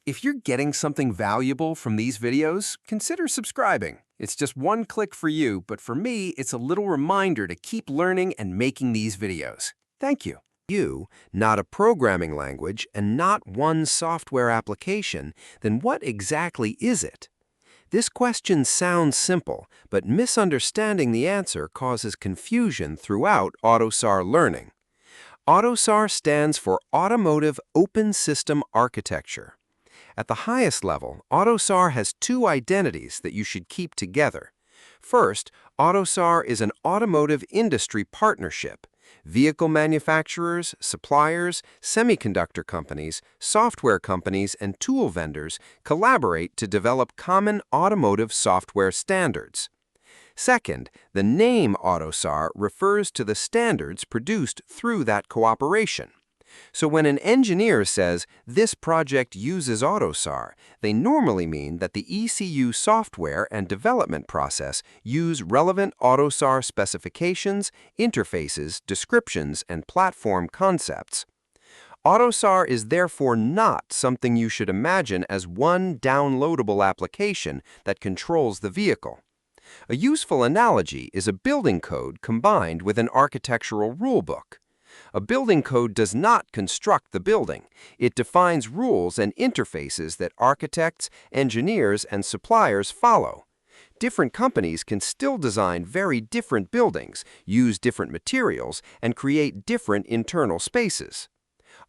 If you're getting something valuable from these videos, consider subscribing. It's just one click for you, but for me, it's a little reminder to keep learning and making these videos. Thank you. Not a programming language, and not one software application, then what exactly is it? This question sounds simple, but misunderstanding the answer causes confusion throughout AUTOSAR learning. AUTOSAR stands for Automotive Open System Architecture. At the highest level, AUTOSAR has two identities that you should keep together. First, AUTOSAR is an automotive industry partnership. Vehicle manufacturers, suppliers, semiconductor companies, software companies, and tool vendors collaborate to develop common automotive software standards. Second, the name AUTOSAR refers to the standards produced through that cooperation. So when an engineer says, "This project uses AUTOSAR," they normally mean that the ECU software and development process use relevant AUTOSAR specifications, interfaces, descriptions, and platform concepts. AUTOSAR is therefore not something you should imagine as one downloadable application that controls the vehicle. A useful analogy is a building code combined with an architectural rulebook. A building code does not construct the building. It defines rules and interfaces that architects, engineers, and suppliers follow. Different companies can still design very different buildings, use different materials, and create different internal spaces.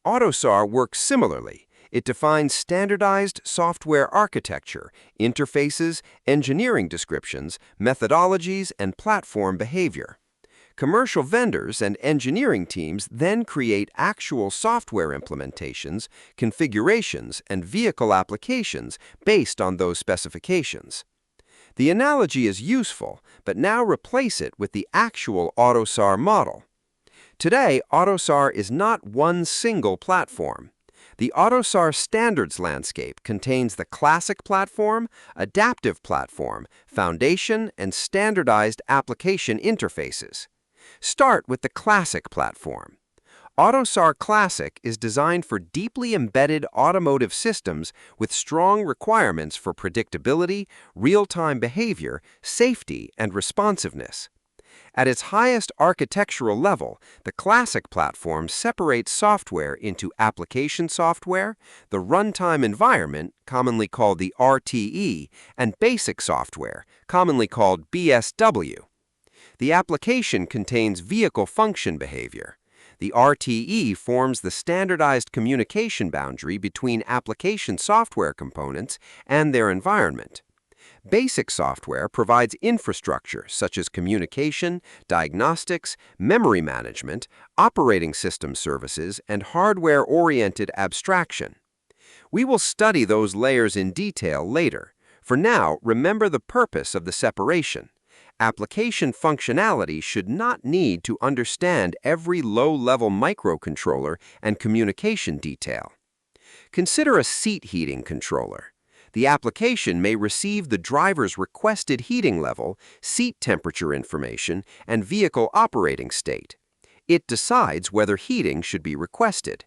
AUTOSAR works similarly. It defines standardized software architecture, interfaces, engineering descriptions, methodologies, and platform behavior. Commercial vendors and engineering teams then create actual software implementations, configurations, and vehicle applications based on those specifications. The analogy is useful, but now replace it with the actual AUTOSAR model. Today, AUTOSAR is not one single platform. The AUTOSAR standards landscape contains the classic platform, adaptive platform, foundation, and standardized application interfaces. Start with the classic platform. AUTOSAR Classic is designed for deeply embedded automotive systems with strong requirements for predictability, real-time behavior, safety, and responsiveness. At its highest architectural level, the classic platform separates software into application software, the runtime environment, commonly called the RTE, and basic software, commonly called BSW. The application contains vehicle function behavior. The RTE forms the standardized communication boundary between application software components and their environment. Basic software provides infrastructure such as communication, diagnostics, memory management, operating system services, and hardware-oriented abstraction. We will study those layers in detail later. For now, remember the purpose of the separation. Application functionality should not need to understand every low-level microcontroller and communication detail. Consider a seat heating controller. The application may receive the driver's requested heating level, seat temperature information, and vehicle operating state. It decides whether heating should be requested.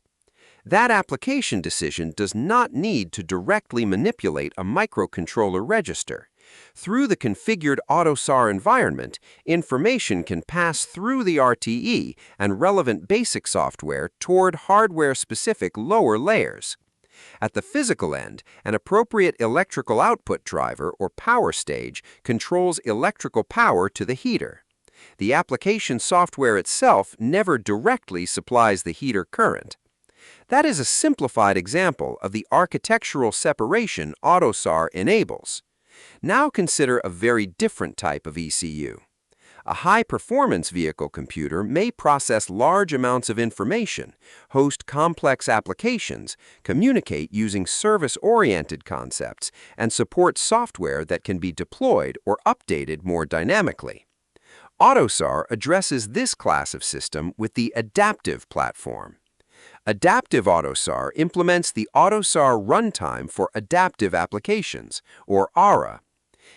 That application decision does not need to directly manipulate a microcontroller register. Through the configured AUTOSAR environment, information can pass through the RTE and relevant basic software toward hardware-specific lower layers. At the physical end, an appropriate electrical output driver or power stage controls electrical power to the heater. The application software itself never directly supplies the heater current. That is a simplified example of the architectural separation AUTOSAR enables. Now consider a very different type of ECU. A high-performance vehicle computer may process large amounts of information, host complex applications, communicate using service-oriented concepts, and support software that can be deployed or updated more dynamically. AUTOSAR addresses this class of system with the adaptive platform. Adaptive AUTOSAR implements the AUTOSAR runtime for adaptive applications, or ARA.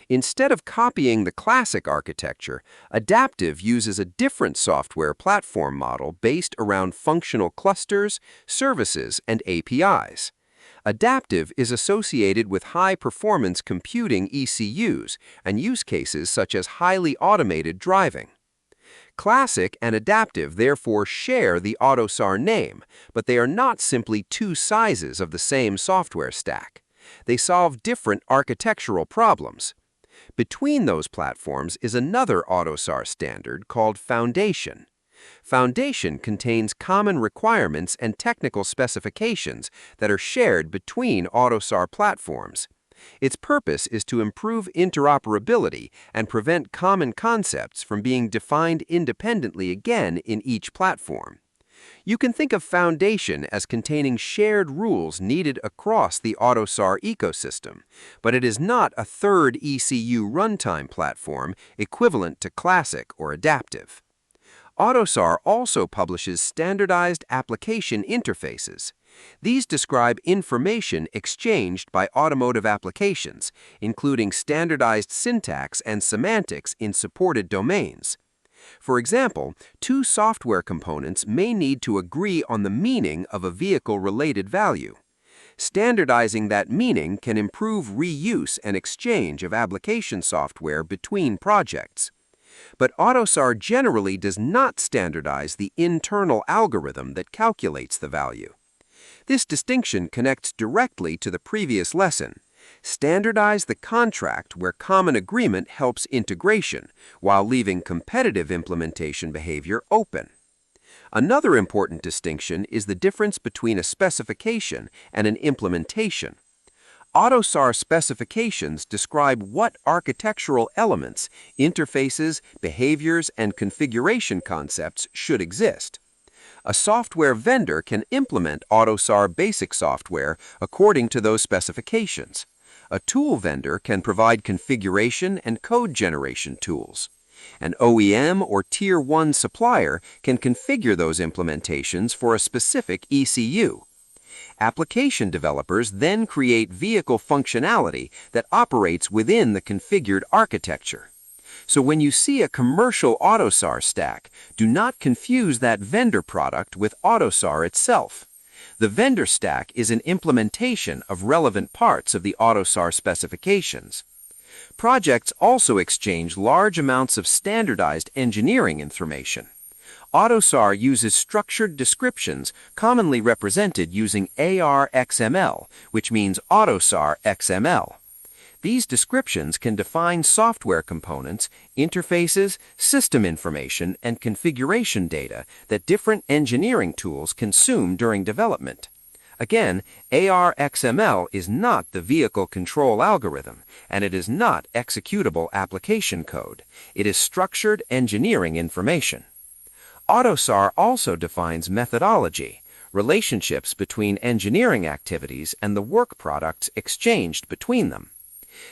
Instead of copying the classic architecture, Adaptive uses a different software platform model based around functional clusters, services, and APIs. Adaptive is associated with high-performance computing ECUs and use cases such as highly automated driving. Classic and adaptive therefore share the AUTOSAR name, but they are not simply two sizes of the same software stack. They solve different architectural problems. Between those platforms is another AUTOSAR standard called Foundation. Foundation contains common requirements and technical specifications that are shared between AUTOSAR platforms. Its purpose is to improve interoperability and prevent common concepts from being defined independently again in each platform. You can think of Foundation as containing shared rules needed across the AUTOSAR ecosystem, but it is not a third ECU runtime platform equivalent to Classic or Adaptive. AUTOSAR also publishes standardized application interfaces. These describe information exchanged by automotive applications, including standardized syntax and semantics in supported domains. For example, two software components may need to agree on the meaning of a vehicle-related value. Standardizing that meaning can improve reuse and exchange of application software between projects. But AUTOSAR generally does not standardize the internal algorithm that calculates the value. This distinction connects directly to the previous lesson. Standardize the contract where common agreement helps integration, while leaving competitive implementation behavior open. Another important distinction is the difference between a specification and an implementation. AUTOSAR specifications describe what architectural elements, interfaces, behaviors, and configuration concepts should exist. A software vendor can implement AUTOSAR Basic Software according to those specifications. A tool vendor can provide configuration and code generation tools. An OEM or Tier 1 supplier can configure those implementations for a specific ECU. Application developers then create vehicle functionality that operates within the configured architecture. So when you see a commercial AUTOSAR stack, do not confuse that vendor product with AUTOSAR itself. The vendor stack is an implementation of relevant parts of the AUTOSAR specifications. Projects also exchange large amounts of standardized engineering information. AUTOSAR uses structured descriptions commonly represented using ARXML, which means AUTOSAR XML. These descriptions can define software components, interfaces, system information, and configuration data that different engineering tools consume during development. Again, ARXML is not the vehicle control algorithm, and it is not executable application code. It is structured engineering information. AUTOSAR also defines methodology, relationships between engineering activities and the work products exchanged between them.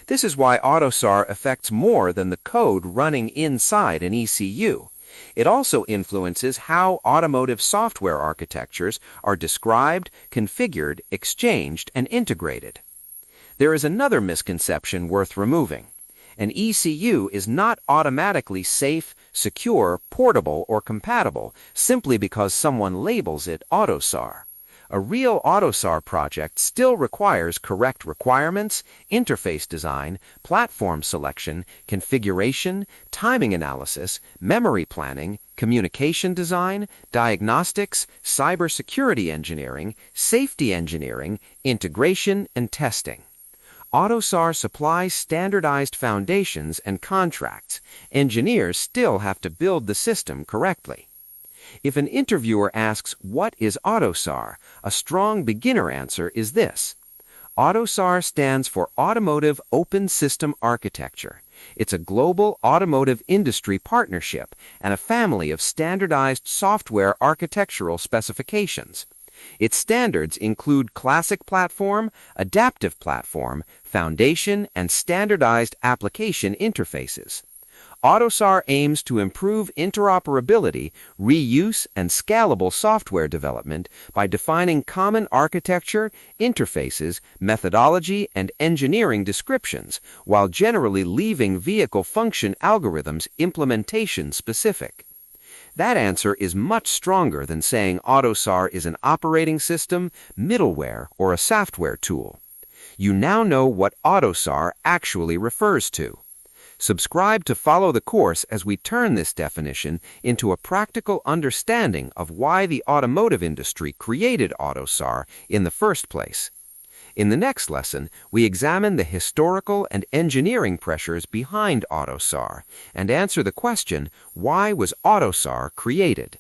This is why AUTOSAR affects more than the code running inside an ECU. It also influences how automotive software architectures are described, configured, exchanged, and integrated. There is another misconception worth removing. An ECU is not automatically safe, secure, portable, or compatible simply because someone labels it AUTOSAR. A real AUTOSAR project still requires correct requirements, interface design, platform selection, configuration, timing analysis, memory planning, communication design, diagnostics, cybersecurity engineering, safety engineering, integration, and testing. AUTOSAR supplies standardized foundations and contracts. Engineers still have to build the system correctly. If an interviewer asks, "What is AUTOSAR?" a strong beginner answer is this. AUTOSAR stands for Automotive Open System Architecture. It's a global automotive industry partnership and a family of standardized software architectural specifications. Its standards include Classic Platform, Adaptive Platform, Foundation, and standardized application interfaces. AUTOSAR aims to improve interoperability, reuse, and scalable software development by defining common architecture, interfaces, methodology, and engineering descriptions, while generally leaving vehicle function algorithms implementation specific. That answer is much stronger than saying AUTOSAR is an operating system, middleware, or a software tool. You now know what AUTOSAR actually refers to. Subscribe to follow the course as we turn this definition into a practical understanding of why the automotive industry created AUTOSAR in the first place. In the next lesson, we examine the historical and engineering pressures behind AUTOSAR and answer the question, why was AUTOSAR created?